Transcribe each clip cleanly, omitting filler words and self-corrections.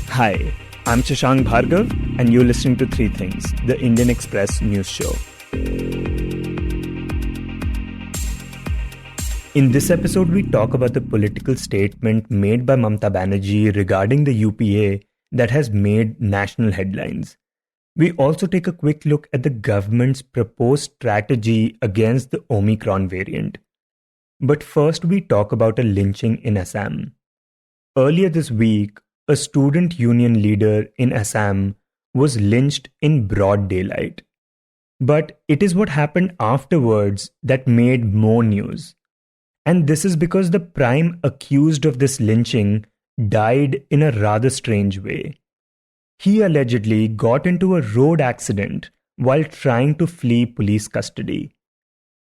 Hi, I'm Shashank Bhargav, and you're listening to Three Things, the Indian Express news show. In this episode, we talk about the political statement made by Mamata Banerjee regarding the UPA that has made national headlines. We also take a quick look at the government's proposed strategy against the Omicron variant. But first, we talk about a lynching in Assam. Earlier this week, a student union leader in Assam was lynched in broad daylight. But it is what happened afterwards that made more news. And this is because the prime accused of this lynching died in a rather strange way. He allegedly got into a road accident while trying to flee police custody.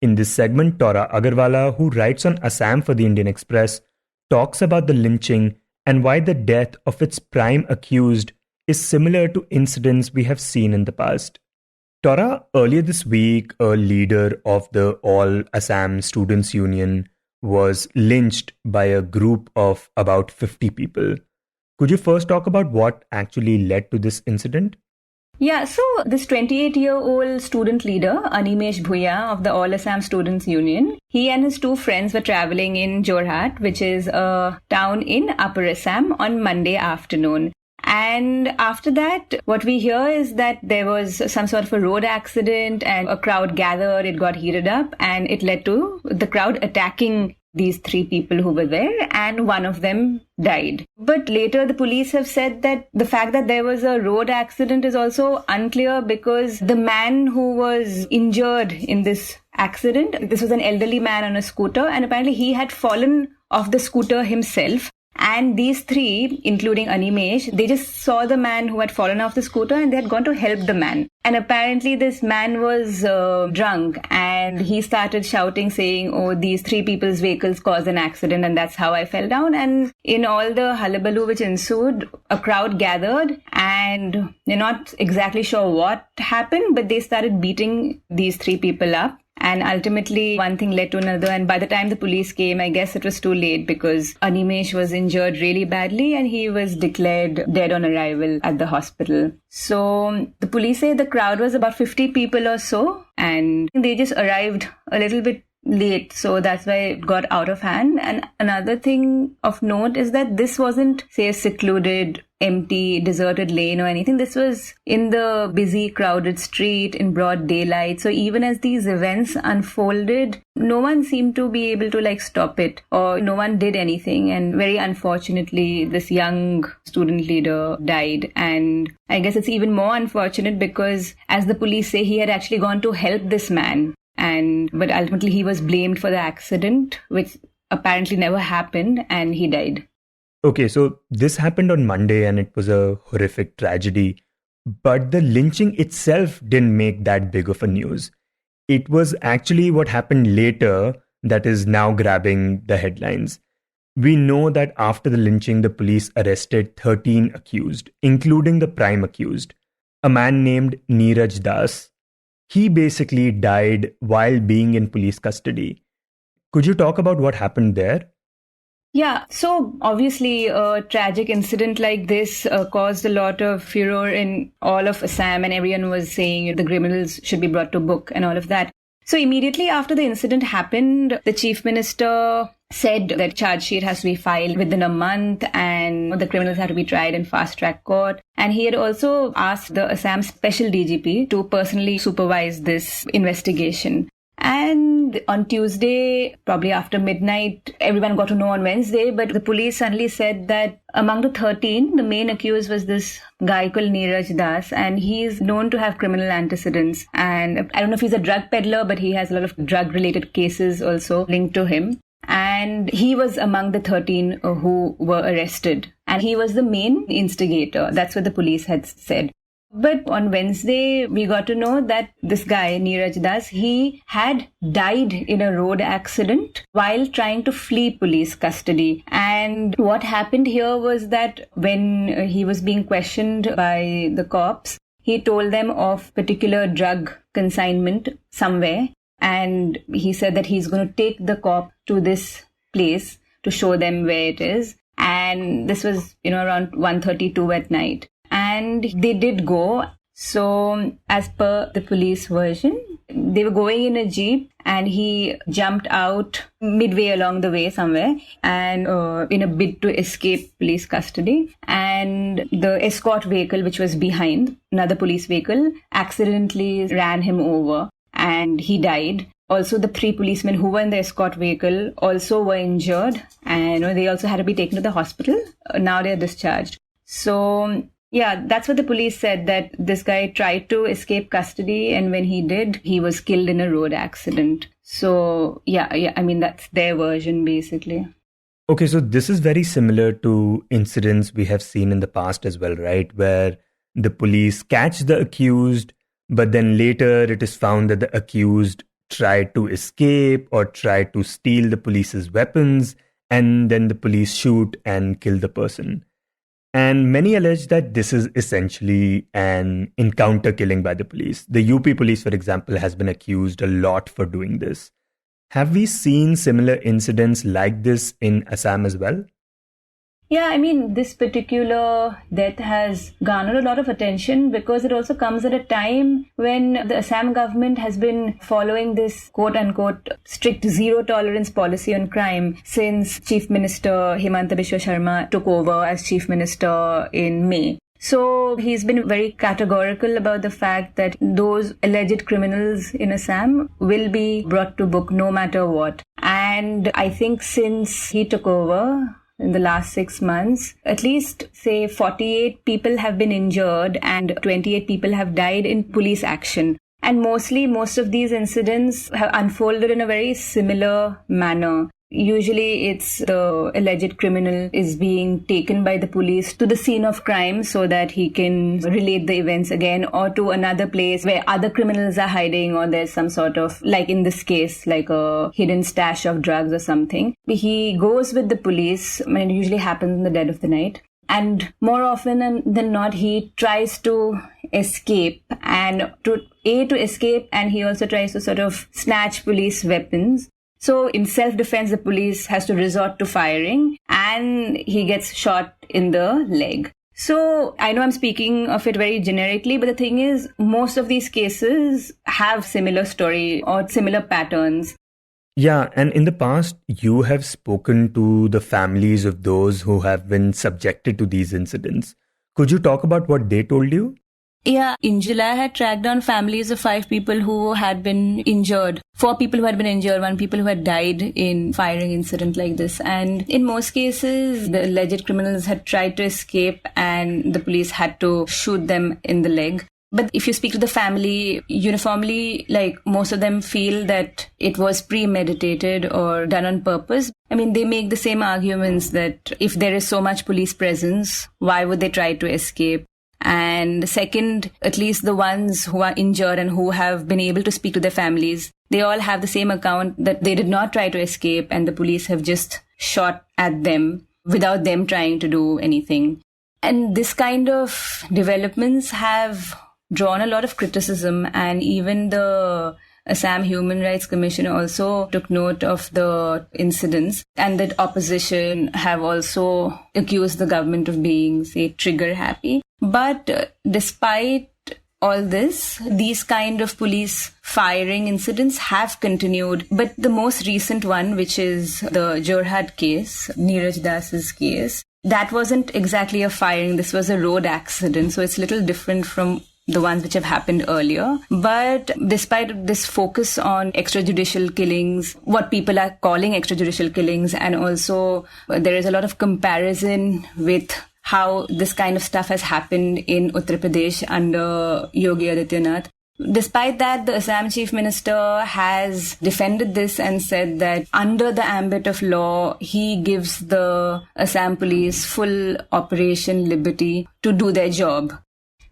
In this segment, Tora Agarwala, who writes on Assam for the Indian Express, talks about the lynching and why the death of its prime accused is similar to incidents we have seen in the past. Tora, earlier this week, a leader of the All Assam Students Union was lynched by a group of about 50 people. Could you first talk about what actually led to this incident? Yeah, so this 28-year-old student leader, Animesh Bhuya of the All Assam Students Union, he and his two friends were traveling in Jorhat, which is a town in Upper Assam, on Monday afternoon. And after that, what we hear is that there was some sort of a road accident and a crowd gathered, it got heated up, and it led to the crowd attacking these three people who were there, and one of them died. But later the police have said that the fact that there was a road accident is also unclear because the man who was injured in this accident, this was an elderly man on a scooter, and apparently he had fallen off the scooter himself. And these three, including Animesh, they just saw the man who had fallen off the scooter and they had gone to help the man. And apparently this man was drunk and he started shouting saying, oh, these three people's vehicles caused an accident and that's how I fell down. And in all the hullabaloo which ensued, a crowd gathered and they're not exactly sure what happened, but they started beating these three people up. And ultimately, one thing led to another. And by the time the police came, I guess it was too late because Animesh was injured really badly and he was declared dead on arrival at the hospital. So the police say the crowd was about 50 people or so. And they just arrived a little bit late. So that's why it got out of hand. And another thing of note is that this wasn't, say, a secluded, empty, deserted lane or anything. This was in the busy, crowded street in broad daylight. So even as these events unfolded, no one seemed to be able to stop it, or no one did anything. And very unfortunately, this young student leader died. And I guess it's even more unfortunate because, as the police say, he had actually gone to help this man. But ultimately he was blamed for the accident, which apparently never happened, and he died. Okay, so this happened on Monday and it was a horrific tragedy. But the lynching itself didn't make that big of a news. It was actually what happened later that is now grabbing the headlines. We know that after the lynching, the police arrested 13 accused, including the prime accused, a man named Neeraj Das. He basically died while being in police custody. Could you talk about what happened there? Yeah, so obviously a tragic incident like this caused a lot of furor in all of Assam, and everyone was saying the criminals should be brought to book and all of that. So immediately after the incident happened, the chief minister said that charge sheet has to be filed within a month and the criminals have to be tried in fast track court. And he had also asked the Assam special DGP to personally supervise this investigation. And on Tuesday, probably after midnight, everyone got to know on Wednesday, but the police suddenly said that among the 13, the main accused was this guy called Neeraj Das, and he's known to have criminal antecedents. And I don't know if he's a drug peddler, but he has a lot of drug-related cases also linked to him. And he was among the 13 who were arrested. And he was the main instigator. That's what the police had said. But on Wednesday, we got to know that this guy, Neeraj Das, he had died in a road accident while trying to flee police custody. And what happened here was that when he was being questioned by the cops, he told them of particular drug consignment somewhere. And he said that he's going to take the cop to this place to show them where it is. And this was, around 1:32 at night. And they did go. So as per the police version, they were going in a jeep and he jumped out midway along the way somewhere and in a bid to escape police custody. And the escort vehicle, which was behind, another police vehicle, accidentally ran him over and he died. Also, the 3 policemen who were in the escort vehicle also were injured and they also had to be taken to the hospital. Now they are discharged. So yeah, that's what the police said, that this guy tried to escape custody, and when he did, he was killed in a road accident. So yeah, I mean, that's their version basically. Okay, so this is very similar to incidents we have seen in the past as well, right? Where the police catch the accused, but then later it is found that the accused tried to escape or tried to steal the police's weapons, and then the police shoot and kill the person. And many allege that this is essentially an encounter killing by the police. The UP police, for example, has been accused a lot for doing this. Have we seen similar incidents like this in Assam as well? Yeah, I mean, this particular death has garnered a lot of attention because it also comes at a time when the Assam government has been following this quote-unquote strict zero tolerance policy on crime since Chief Minister Himanta Biswa Sharma took over as Chief Minister in May. So he's been very categorical about the fact that those alleged criminals in Assam will be brought to book no matter what. And I think since he took over, in the last 6 months, at least, say, 48 people have been injured and 28 people have died in police action. And most of these incidents have unfolded in a very similar manner. Usually it's the alleged criminal is being taken by the police to the scene of crime so that he can relate the events again, or to another place where other criminals are hiding, or there's some sort of, like in this case, like a hidden stash of drugs or something. He goes with the police, and it usually happens in the dead of the night. And more often than not, he tries to escape, and to escape, and he also tries to sort of snatch police weapons. So in self-defense, the police has to resort to firing and he gets shot in the leg. So I know I'm speaking of it very generically, but the thing is, most of these cases have similar story or similar patterns. Yeah, and in the past, you have spoken to the families of those who have been subjected to these incidents. Could you talk about what they told you? Yeah, in July, I had tracked down families of 5 people who had been injured. 4 people who had been injured, 1 people who had died in firing incident like this. And in most cases, the alleged criminals had tried to escape and the police had to shoot them in the leg. But if you speak to the family, uniformly, like most of them feel that it was premeditated or done on purpose. I mean, they make the same arguments that if there is so much police presence, why would they try to escape? And second, at least the ones who are injured and who have been able to speak to their families, they all have the same account that they did not try to escape and the police have just shot at them without them trying to do anything. And this kind of developments have drawn a lot of criticism, and even the Assam Human Rights Commission also took note of the incidents, and that opposition have also accused the government of being, say, trigger happy. But despite all this, these kind of police firing incidents have continued. But the most recent one, which is the Jorhat case, Neeraj Das's case, that wasn't exactly a firing. This was a road accident. So it's a little different from the ones which have happened earlier. But despite this focus on extrajudicial killings, what people are calling extrajudicial killings, and also there is a lot of comparison with how this kind of stuff has happened in Uttar Pradesh under Yogi Adityanath. Despite that, the Assam Chief Minister has defended this and said that under the ambit of law, he gives the Assam police full operation liberty to do their job.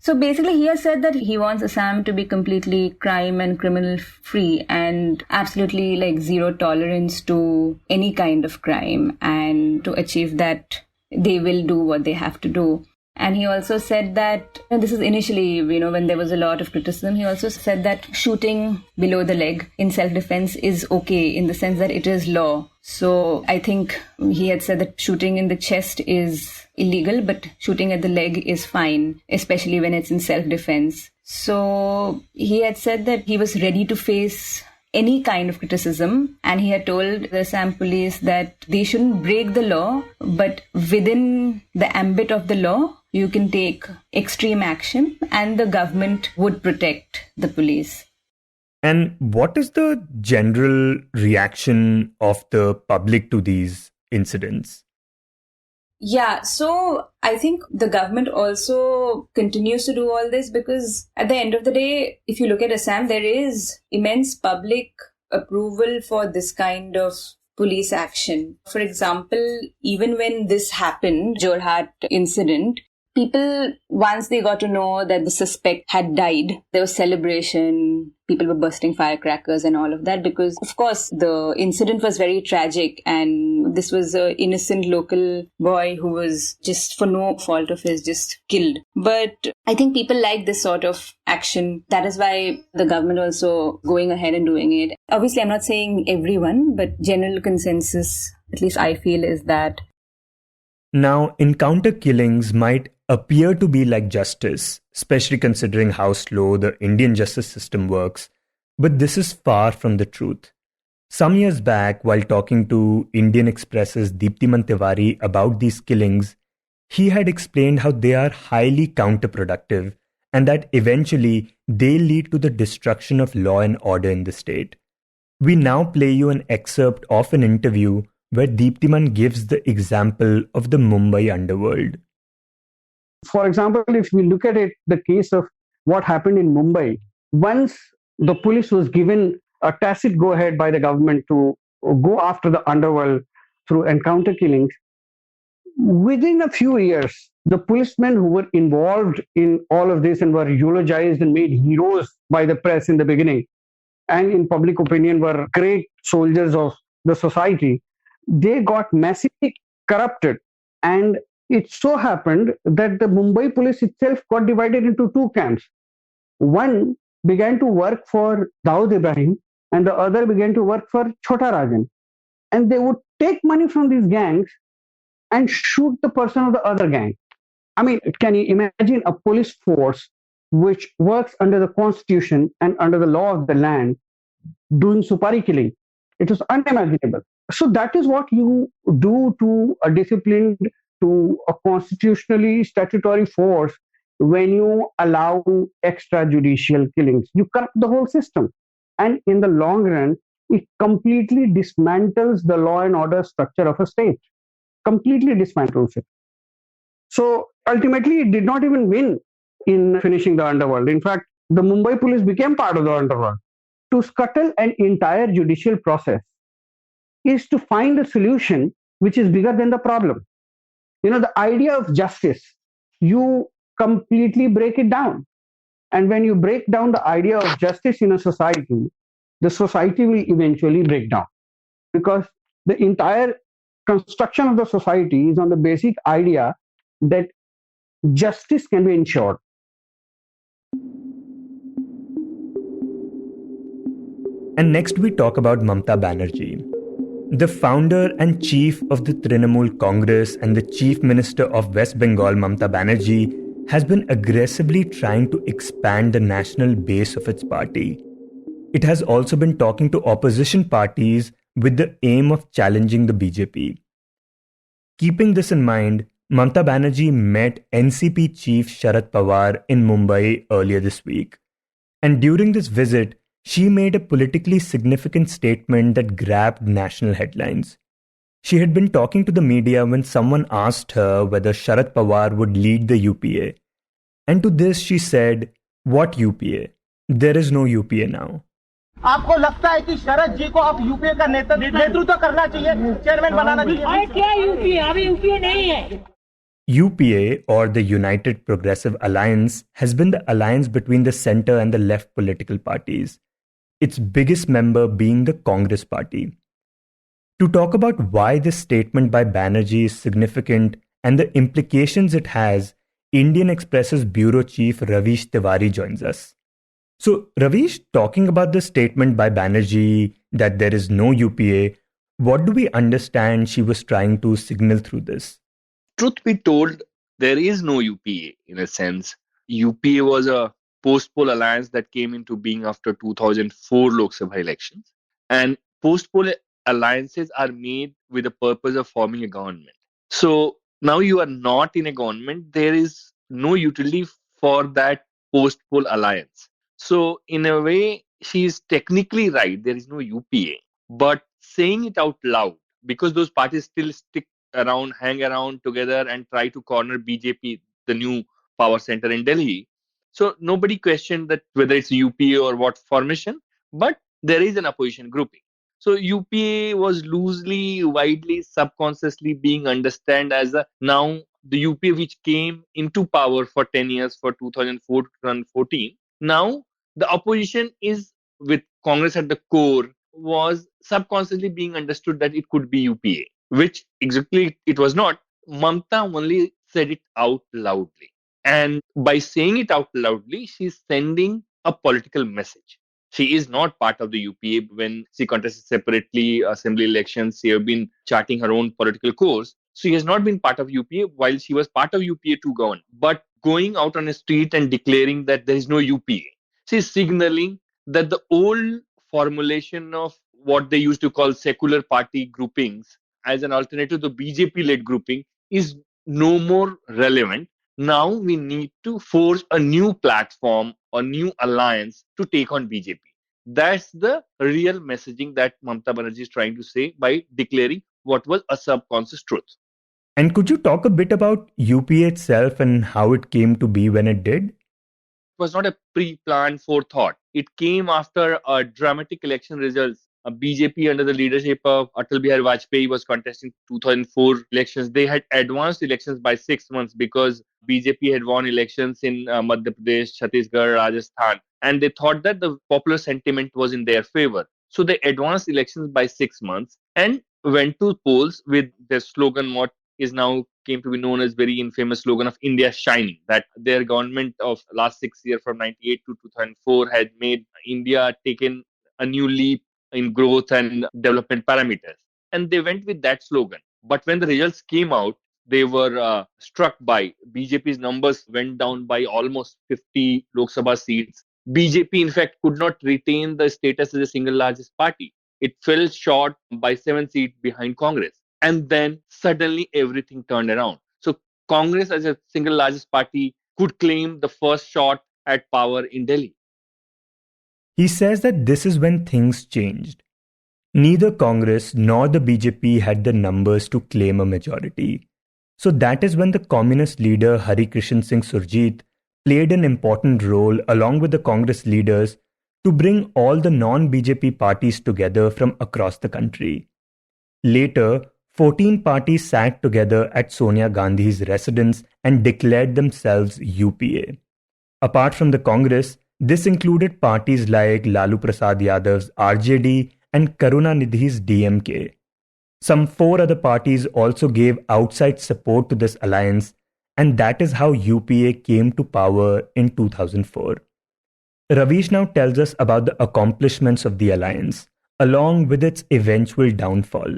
So basically, he has said that he wants Assam to be completely crime and criminal free and absolutely like zero tolerance to any kind of crime. And to achieve that, they will do what they have to do. And he also said that, and this is initially, when there was a lot of criticism, he also said that shooting below the leg in self-defense is okay in the sense that it is law. So I think he had said that shooting in the chest is illegal, but shooting at the leg is fine, especially when it's in self-defense. So he had said that he was ready to face any kind of criticism, and he had told the Assam police that they shouldn't break the law, but within the ambit of the law, you can take extreme action and the government would protect the police. And what is the general reaction of the public to these incidents? Yeah, so I think the government also continues to do all this because at the end of the day, if you look at Assam, there is immense public approval for this kind of police action. For example, even when this happened, Jorhat incident, people, once they got to know that the suspect had died, there was celebration, people were bursting firecrackers and all of that because, of course, the incident was very tragic and this was an innocent local boy who was just for no fault of his, just killed. But I think people like this sort of action. That is why the government also going ahead and doing it. Obviously, I'm not saying everyone, but general consensus, at least I feel, is that. Now, encounter killings might appear to be like justice, especially considering how slow the Indian justice system works, but this is far from the truth. Some years back, while talking to Indian Express's Deeptiman Tiwari about these killings, he had explained how they are highly counterproductive and that eventually they lead to the destruction of law and order in the state. We now play you an excerpt of an interview where Deeptiman gives the example of the Mumbai underworld. For example, if we look at it, the case of what happened in Mumbai, once the police was given a tacit go-ahead by the government to go after the underworld through encounter killings, within a few years, the policemen who were involved in all of this and were eulogized and made heroes by the press in the beginning, and in public opinion were great soldiers of the society, they got massively corrupted. And it so happened that the Mumbai police itself got divided into two camps. One began to work for Dawood Ibrahim and the other began to work for Chota Rajan. And they would take money from these gangs and shoot the person of the other gang. I mean, can you imagine a police force which works under the constitution and under the law of the land doing supari killing? It was unimaginable. So that is what you do to a disciplined, to a constitutionally statutory force when you allow extrajudicial killings. You corrupt the whole system. And in the long run, it completely dismantles the law and order structure of a state. Completely dismantles it. So ultimately, it did not even win in finishing the underworld. In fact, the Mumbai police became part of the underworld. To scuttle an entire judicial process is to find a solution which is bigger than the problem. You know, the idea of justice, you completely break it down. And when you break down the idea of justice in a society, the society will eventually break down. Because the entire construction of the society is on the basic idea that justice can be ensured. And next we talk about Mamata Banerjee. The founder and chief of the Trinamool Congress and the chief minister of West Bengal, Mamata Banerjee, has been aggressively trying to expand the national base of its party. It has also been talking to opposition parties with the aim of challenging the BJP. Keeping this in mind, Mamata Banerjee met NCP chief Sharad Pawar in Mumbai earlier this week. And during this visit, she made a politically significant statement that grabbed national headlines. She had been talking to the media when someone asked her whether Sharad Pawar would lead the UPA. And to this she said, "What UPA? There is no UPA now." आपको लगता है कि शरद जी को अब UPA का नेतृत्व करना चाहिए, चेयरमैन बनाना चाहिए? क्या यूपीए? अभी यूपीए नहीं है. UPA, or the United Progressive Alliance, has been the alliance between the centre and the left political parties, its biggest member being the Congress party. To talk about why this statement by Banerjee is significant and the implications it has, Indian Express's bureau chief Ravish Tiwari joins us. So, Ravish, talking about the statement by Banerjee that there is no UPA, What do we understand she was trying to signal through this? Truth be told, there is no UPA in a sense. UPA was a post-poll alliance that came into being after 2004 Lok Sabha elections. And post-poll alliances are made with the purpose of forming a government. So now you are not in a government, there is no utility for that post-poll alliance. So in a way, she is technically right. There is no UPA. But saying it out loud, because those parties still stick around, hang around together and try to corner BJP, the new power center in Delhi. So nobody questioned that whether it's UPA or what formation, but there is an opposition grouping. So UPA was loosely, widely, subconsciously being understood as a now the UPA which came into power for 10 years for 2004 to 2014. Now the opposition is with Congress at the core was subconsciously being understood that it could be UPA, which exactly it was not. Mamta only said it out loudly. And by saying it out loudly, she's sending a political message. She is not part of the UPA. When she contested separately assembly elections, she has been charting her own political course. She has not been part of UPA while she was part of UPA to govern. But going out on a street and declaring that there is no UPA, she is signaling that the old formulation of what they used to call secular party groupings as an alternative to BJP led grouping is no more relevant. Now we need to forge a new platform or new alliance to take on BJP. That's the real messaging that Mamata Banerjee is trying to say by declaring what was a subconscious truth. And could you talk a bit about UPA itself and how it came to be when it did? Was not a pre-planned forethought. It came after a dramatic election results. A BJP under the leadership of Atal Bihari Vajpayee was contesting 2004 elections. They had advanced elections by 6 months because BJP had won elections in Madhya Pradesh, Chhattisgarh, Rajasthan, and they thought that the popular sentiment was in their favor. So they advanced elections by 6 months and went to polls with their slogan, what is now came to be known as very infamous slogan of India Shining, that their government of last 6 years from 98 to 2004 had made India taken a new leap in growth and development parameters. And they went with that slogan. But when the results came out, they were struck by BJP's numbers went down by almost 50 Lok Sabha seats. BJP, in fact, could not retain the status as the single largest party. It fell short by 7 seats behind Congress. And then suddenly everything turned around. So Congress, as a single largest party, could claim the first shot at power in Delhi. He says that this is when things changed. Neither Congress nor the BJP had the numbers to claim a majority. So that is when the communist leader Hari Krishan Singh Surjit played an important role along with the Congress leaders to bring all the non-BJP parties together from across the country. Later, 14 parties sat together at Sonia Gandhi's residence and declared themselves UPA. Apart from the Congress, this included parties like Lalu Prasad Yadav's RJD and Karunanidhi's DMK. Some 4 other parties also gave outside support to this alliance, and that is how UPA came to power in 2004. Ravish now tells us about the accomplishments of the alliance, along with its eventual downfall.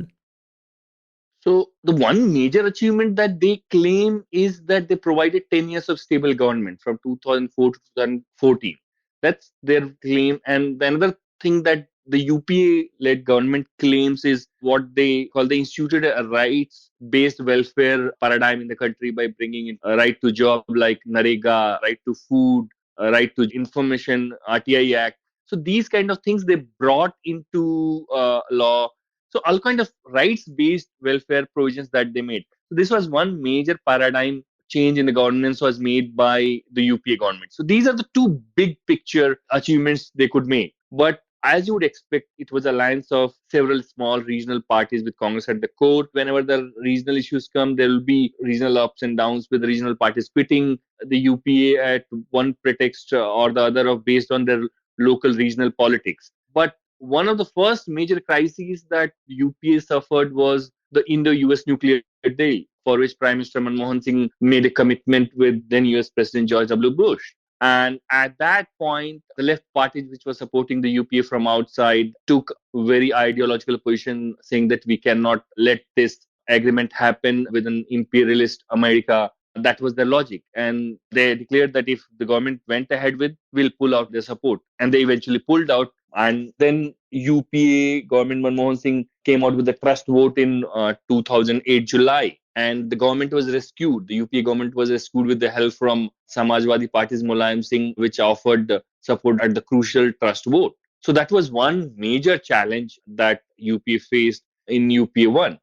So the one major achievement that they claim is that they provided 10 years of stable government from 2004 to 2014. That's their claim. And the another thing that the UPA-led government claims is what they call they instituted a rights-based welfare paradigm in the country by bringing in a right to job like Narega, right to food, a right to information, RTI Act. So these kind of things they brought into law. So all kind of rights-based welfare provisions that they made. So this was one major paradigm change in the governance was made by the UPA government. So these are the two big picture achievements they could make. But as you would expect, it was an alliance of several small regional parties with Congress at the core. Whenever the regional issues come, there will be regional ups and downs with regional parties quitting the UPA at one pretext or the other of based on their local regional politics. But one of the first major crises that UPA suffered was the Indo-US nuclear deal, for which Prime Minister Manmohan Singh made a commitment with then US President George W. Bush. And at that point, the left party, which was supporting the UPA from outside, took very ideological position, saying that we cannot let this agreement happen with an imperialist America. That was their logic. And they declared that if the government went ahead with, we'll pull out their support. And they eventually pulled out. And then UPA government Manmohan Singh came out with the trust vote in 2008 July. And the government was rescued. The UPA government was rescued with the help from Samajwadi Party's Mulayam Singh, which offered support at the crucial trust vote. So that was one major challenge that UPA faced in UPA 1.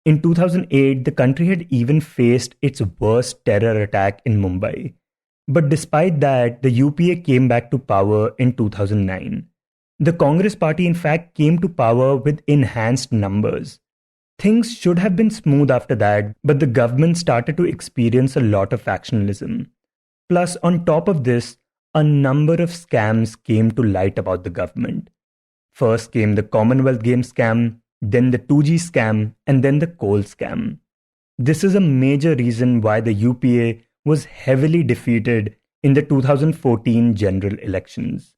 In 2008, the country had even faced its worst terror attack in Mumbai. But despite that, the UPA came back to power in 2009. The Congress party, in fact, came to power with enhanced numbers. Things should have been smooth after that, but the government started to experience a lot of factionalism. Plus, on top of this, a number of scams came to light about the government. First came the Commonwealth Games scam, then the 2G scam, and then the coal scam. This is a major reason why the UPA was heavily defeated in the 2014 general elections.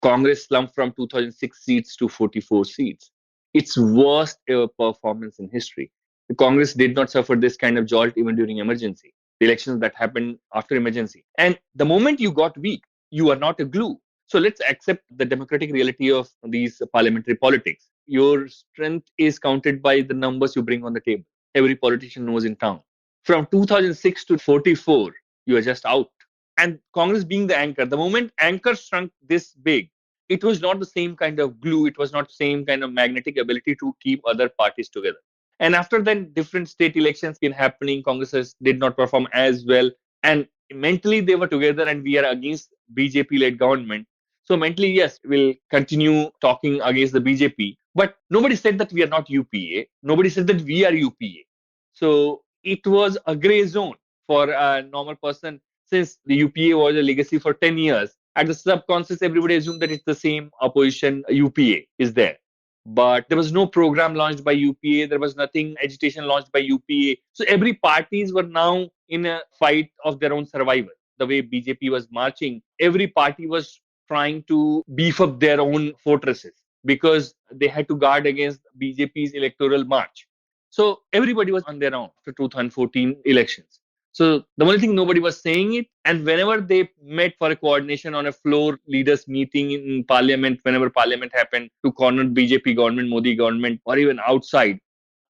Congress slumped from 2006 seats to 44 seats. Its worst ever performance in history. The Congress did not suffer this kind of jolt even during emergency. The elections that happened after emergency. And the moment you got weak, you are not a glue. So let's accept the democratic reality of these parliamentary politics. Your strength is counted by the numbers you bring on the table. Every politician knows in town. From 2006 to 44, you are just out. And Congress being the anchor, the moment anchor shrunk this big, it was not the same kind of glue. It was not the same kind of magnetic ability to keep other parties together. And after then, different state elections been happening. Congresses did not perform as well. And mentally, they were together and we are against BJP-led government. So mentally, yes, we'll continue talking against the BJP. But nobody said that we are not UPA. Nobody said that we are UPA. So it was a gray zone for a normal person. Since the UPA was a legacy for 10 years, at the subconscious, everybody assumed that it's the same opposition UPA is there. But there was no program launched by UPA. There was nothing agitation launched by UPA. So every parties were now in a fight of their own survival. The way BJP was marching, every party was trying to beef up their own fortresses because they had to guard against BJP's electoral march. So everybody was on their own after 2014 elections. So the only thing, nobody was saying it. And whenever they met for a coordination on a floor leaders meeting in parliament, whenever parliament happened to corner BJP government, Modi government, or even outside,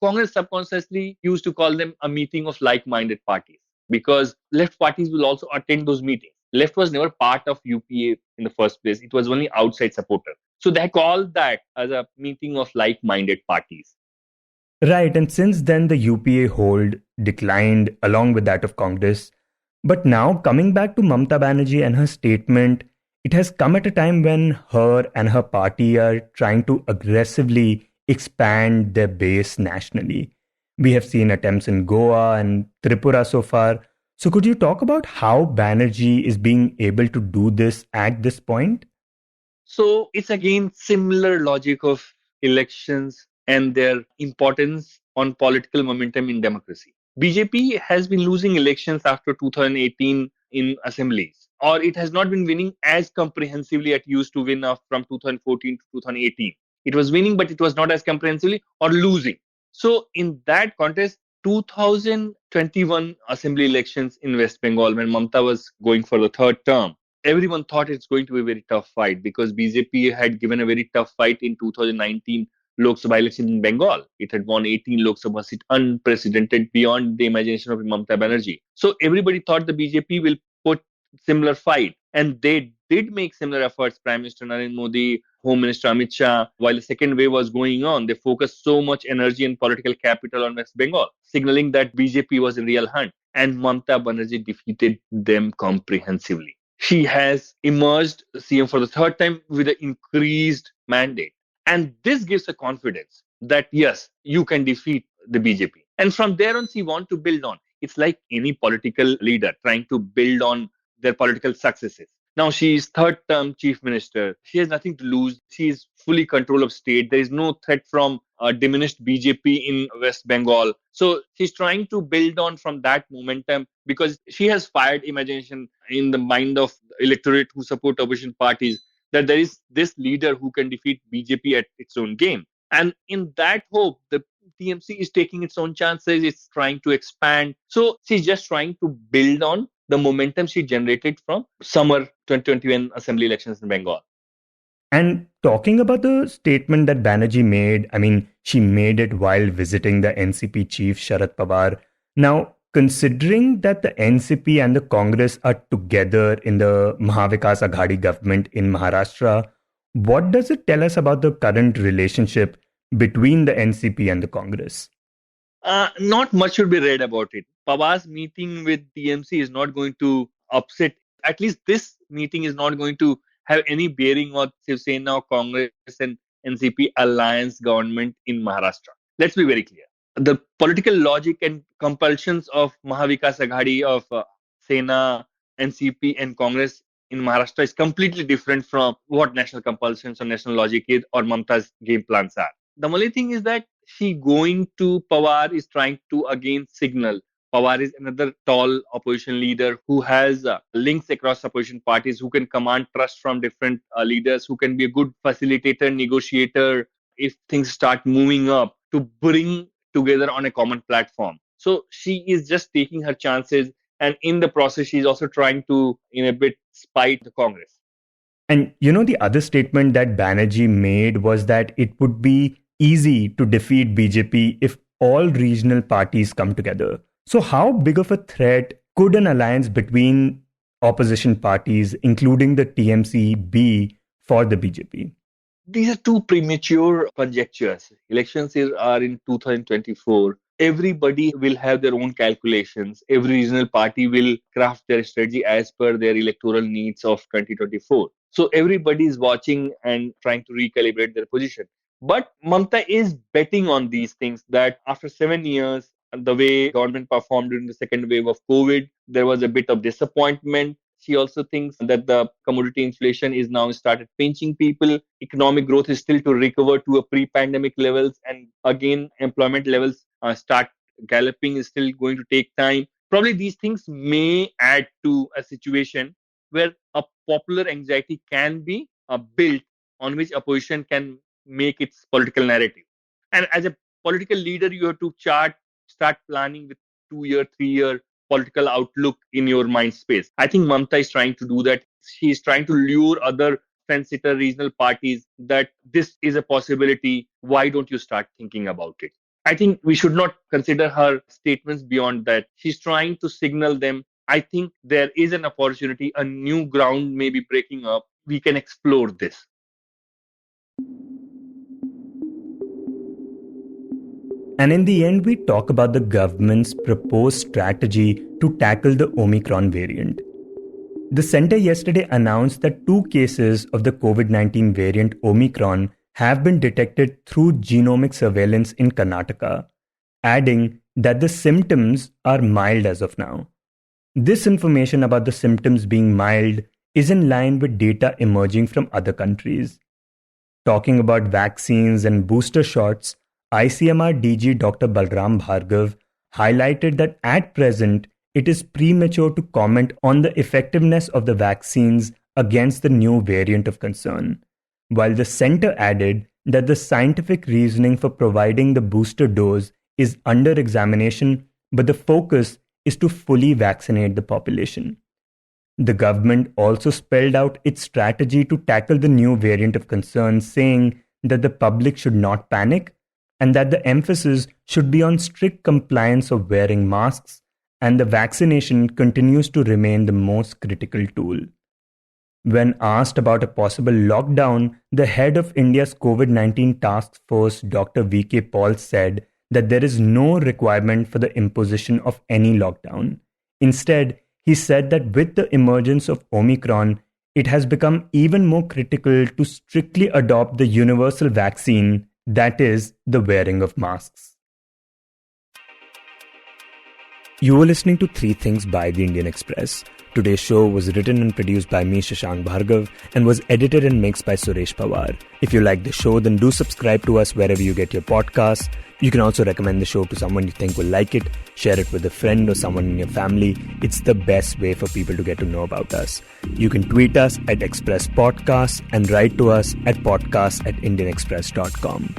Congress subconsciously used to call them a meeting of like-minded parties because left parties will also attend those meetings. Left was never part of UPA in the first place. It was only outside supporter. So they called that as a meeting of like-minded parties. Right, and since then the UPA hold declined along with that of Congress. But now, coming back to Mamata Banerjee and her statement, it has come at a time when her and her party are trying to aggressively expand their base nationally. We have seen attempts in Goa and Tripura so far. So could you talk about how Banerjee is being able to do this at this point? So it's again similar logic of elections and their importance on political momentum in democracy. BJP has been losing elections after 2018 in assemblies, or it has not been winning as comprehensively as it used to win from 2014 to 2018. It was winning, but it was not as comprehensively or losing. So in that context, 2021 assembly elections in West Bengal, when Mamata was going for the third term, everyone thought it's going to be a very tough fight because BJP had given a very tough fight in 2019 Lok Sabha election in Bengal. It had won 18 Lok Sabha seats, unprecedented beyond the imagination of Mamata Banerjee. So everybody thought the BJP will put similar fight. And they did make similar efforts. Prime Minister Narendra Modi, Home Minister Amit Shah, while the second wave was going on, they focused so much energy and political capital on West Bengal, signaling that BJP was a real hunt. And Mamata Banerjee defeated them comprehensively. She has emerged CM for the third time with an increased mandate. And this gives a confidence that, yes, you can defeat the BJP. And from there on, she wants to build on. It's like any political leader trying to build on their political successes. Now she is third term chief minister. She has nothing to lose. She is fully control of state. There is no threat from diminished BJP in West Bengal. So she's trying to build on from that momentum because she has fired imagination in the mind of the electorate who support opposition parties that there is this leader who can defeat BJP at its own game. And in that hope, the TMC is taking its own chances. It's trying to expand. So she's just trying to build on the momentum she generated from summer 2021 assembly elections in Bengal. And talking about the statement that Banerjee made, I mean, she made it while visiting the NCP chief Sharad Pawar. Now, considering that the NCP and the Congress are together in the Mahavikas Aghadi government in Maharashtra, what does it tell us about the current relationship between the NCP and the Congress? Not much should be read about it. Pawar's meeting with TMC is not going to upset, at least this meeting is not going to have any bearing on Shiv Sena, Congress and NCP alliance government in Maharashtra. Let's be very clear. The political logic and compulsions of Mahavikas Aghadi of Sena, NCP and Congress in Maharashtra is completely different from what national compulsions or national logic is or Mamata's game plans are. The only thing is that she going to Pawar is trying to again signal. Pawar is another tall opposition leader who has links across opposition parties, who can command trust from different leaders, who can be a good facilitator, negotiator if things start moving up to bring together on a common platform. So she is just taking her chances. And in the process, she's also trying to, in a bit, spite the Congress. And the other statement that Banerjee made was that it would be easy to defeat BJP if all regional parties come together. So how big of a threat could an alliance between opposition parties, including the TMC, be for the BJP? These are two premature conjectures. Elections are in 2024. Everybody will have their own calculations. Every regional party will craft their strategy as per their electoral needs of 2024. So everybody is watching and trying to recalibrate their position. But Mamata is betting on these things that after 7 years, the way government performed during the second wave of COVID, there was a bit of disappointment. She also thinks that the commodity inflation is now started pinching people. Economic growth is still to recover to a pre-pandemic levels. And again, employment levels start galloping is still going to take time. Probably these things may add to a situation where a popular anxiety can be built on which opposition can make its political narrative. And as a political leader, you have to start planning with 2-year, 3-year political outlook in your mind space. I think Mamata is trying to do that. She is trying to lure other fence-sitter regional parties that this is a possibility. Why don't you start thinking about it? I think we should not consider her statements beyond that. She's trying to signal them. I think there is an opportunity, a new ground may be breaking up. We can explore this. And in the end, we talk about the government's proposed strategy to tackle the Omicron variant. The centre yesterday announced that 2 cases of the COVID-19 variant Omicron have been detected through genomic surveillance in Karnataka, adding that the symptoms are mild as of now. This information about the symptoms being mild is in line with data emerging from other countries. Talking about vaccines and booster shots, ICMR DG Dr. Balram Bhargav highlighted that at present, it is premature to comment on the effectiveness of the vaccines against the new variant of concern, while the centre added that the scientific reasoning for providing the booster dose is under examination, but the focus is to fully vaccinate the population. The government also spelled out its strategy to tackle the new variant of concern, saying that the public should not panic and that the emphasis should be on strict compliance of wearing masks, and the vaccination continues to remain the most critical tool. When asked about a possible lockdown, the head of India's COVID-19 task force, Dr. V.K. Paul, said that there is no requirement for the imposition of any lockdown. Instead, he said that with the emergence of Omicron, it has become even more critical to strictly adopt the universal vaccine, that is, the wearing of masks. You were listening to Three Things by the Indian Express. Today's show was written and produced by me, Shashank Bhargav, and was edited and mixed by Suresh Pawar. If you like the show, then do subscribe to us wherever you get your podcasts. You can also recommend the show to someone you think will like it, share it with a friend or someone in your family. It's the best way for people to get to know about us. You can tweet us at Express Podcasts and write to us at podcasts@indianexpress.com.